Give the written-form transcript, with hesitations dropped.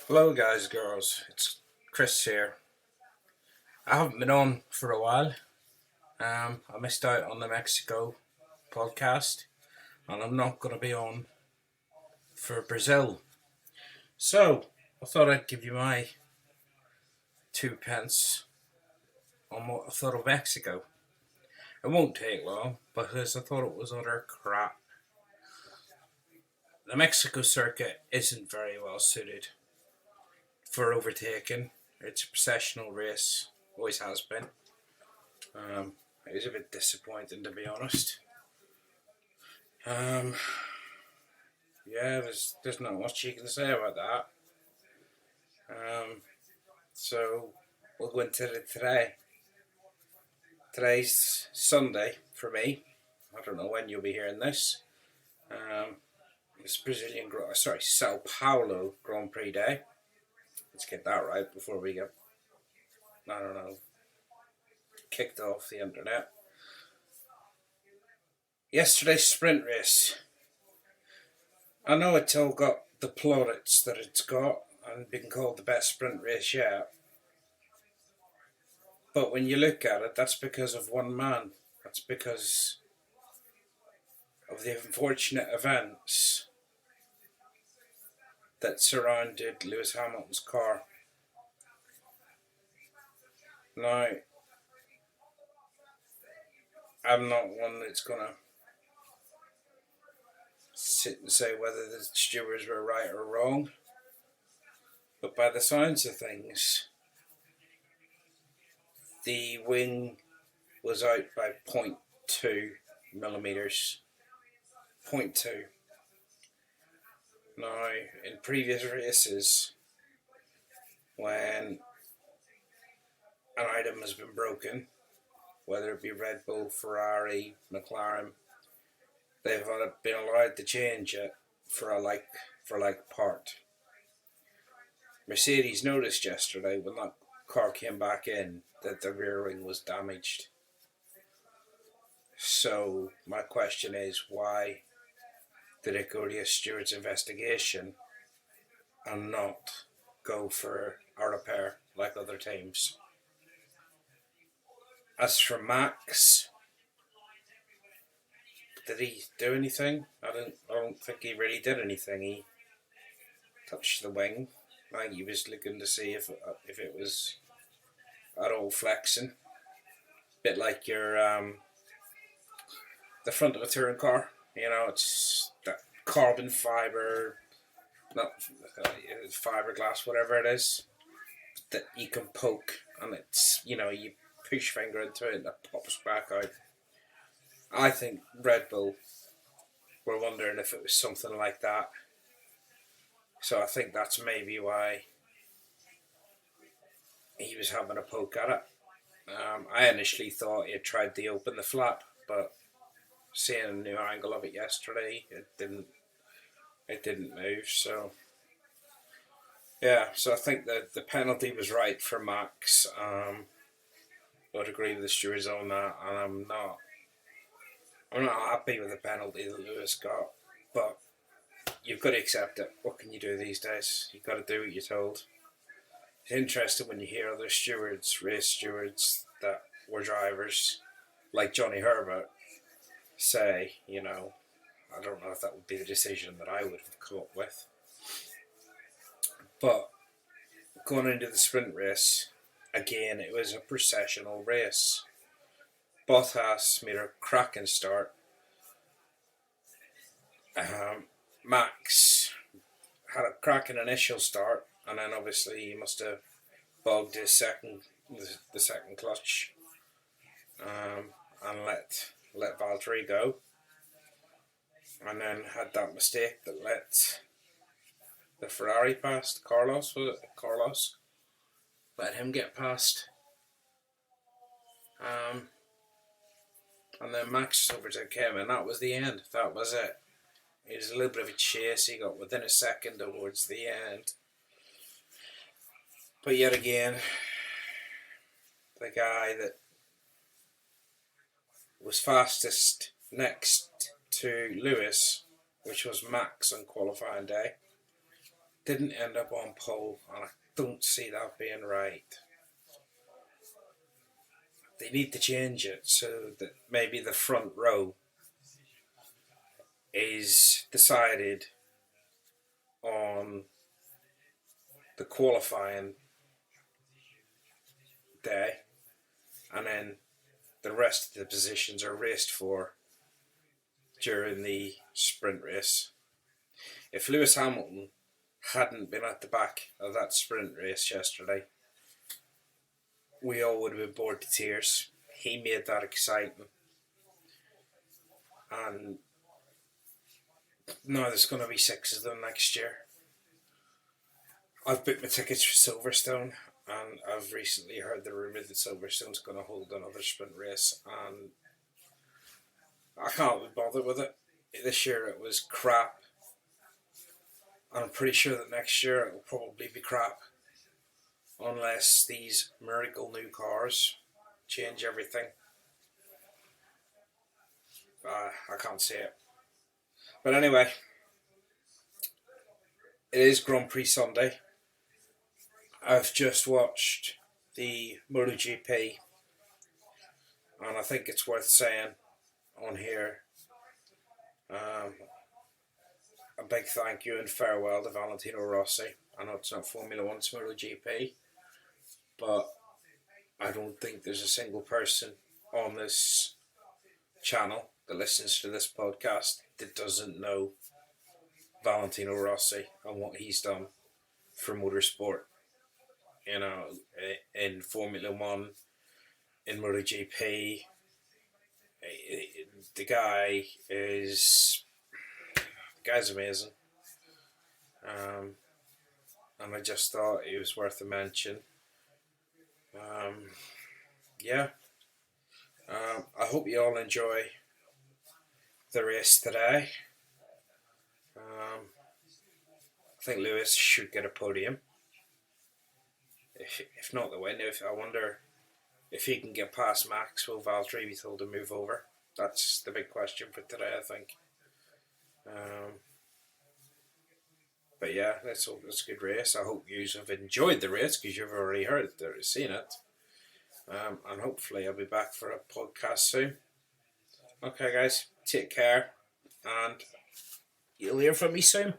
Hello guys, girls, it's Chris here. I haven't been on for a while. I missed out on the Mexico podcast, and I'm not going to be on for Brazil. So, I thought I'd give you my 2 pence on what I thought of Mexico. It won't take long, because I thought it was utter crap. The Mexico circuit isn't very well suited for overtaking. It's a processional race, always has been. It was a bit disappointing, to be honest. Um, yeah, there's not much you can say about that. So we'll go into it today. Today's Sunday for me. I don't know when you'll be hearing this. It's Sao Paulo Grand Prix Day. Let's get that right before we get, kicked off the internet. Yesterday's sprint race. I know it's all got the plaudits that it's got and been called the best sprint race yet. But when you look at it, that's because of one man. That's because of the unfortunate events that surrounded Lewis Hamilton's car. Now, I'm not one that's going to sit and say whether the stewards were right or wrong. But by the sounds of things, the wing was out by 0.2 millimeters. 0.2. Now, in previous races, when an item has been broken, whether it be Red Bull, Ferrari, McLaren, they've been allowed to change it for a like part. Mercedes noticed yesterday when that car came back in that the rear wing was damaged. So my question is, why did it go to a steward's investigation and not go for a repair like other teams? As for Max, did he do anything? I don't think he really did anything. He touched the wing. I think he was looking to see if it was at all flexing. Bit like your the front of a touring car. You know, it's that carbon fibre, not fiberglass, whatever it is, that you can poke, and it's, you push your finger into it and it pops back out. I think Red Bull were wondering if it was something like that. So I think that's maybe why he was having a poke at it. I initially thought he had tried to open the flap, but seeing a new angle of it yesterday, it didn't move. So yeah, so I think that the penalty was right for Max. I would agree with the stewards on that, and I'm not happy with the penalty that Lewis got, but you've got to accept it. What can you do these days? You've got to do what you're told. It's interesting when you hear other stewards, race stewards that were drivers, like Johnny Herbert, say, I don't know if that would be the decision that I would have come up with. But going into the sprint race, again, it was a processional race. Bottas made a cracking start. Max had a cracking initial start, and then obviously he must have bogged his the second clutch, and let Valtteri go, and then had that mistake that let the Ferrari past Carlos. Was it Carlos? Let him get past. And then Max overtook him, and that was the end. That was it. It was a little bit of a chase. He got within a second towards the end. But yet again, the guy that was fastest next to Lewis, which was Max on qualifying day, didn't end up on pole, and I don't see that being right. They need to change it so that maybe the front row is decided on the qualifying day, and then the rest of the positions are raced for during the sprint race. If Lewis Hamilton hadn't been at the back of that sprint race yesterday, we all would have been bored to tears. He made that exciting. And now there's going to be 6 of them next year. I've booked my tickets for Silverstone, and I've recently heard the rumour that Silverstone's going to hold another sprint race, and I can't be bothered with it. This year it was crap, and I'm pretty sure that next year it will probably be crap, unless these miracle new cars change everything. I can't see it. But anyway, it is Grand Prix Sunday. I've just watched the MotoGP, and I think it's worth saying on here a big thank you and farewell to Valentino Rossi. I know it's not Formula 1, it's MotoGP, but I don't think there's a single person on this channel that listens to this podcast that doesn't know Valentino Rossi and what he's done for motorsport. You know, in Formula 1, in MotoGP, the guy's amazing. And I just thought it was worth a mention. I hope you all enjoy the race today. I think Lewis should get a podium. If not the win, I wonder if he can get past Max, will Valtteri be told to move over? That's the big question for today, I think. But yeah, that's a good race. I hope you have enjoyed the race, because you've already seen it. And hopefully I'll be back for a podcast soon. Okay guys, take care, and you'll hear from me soon.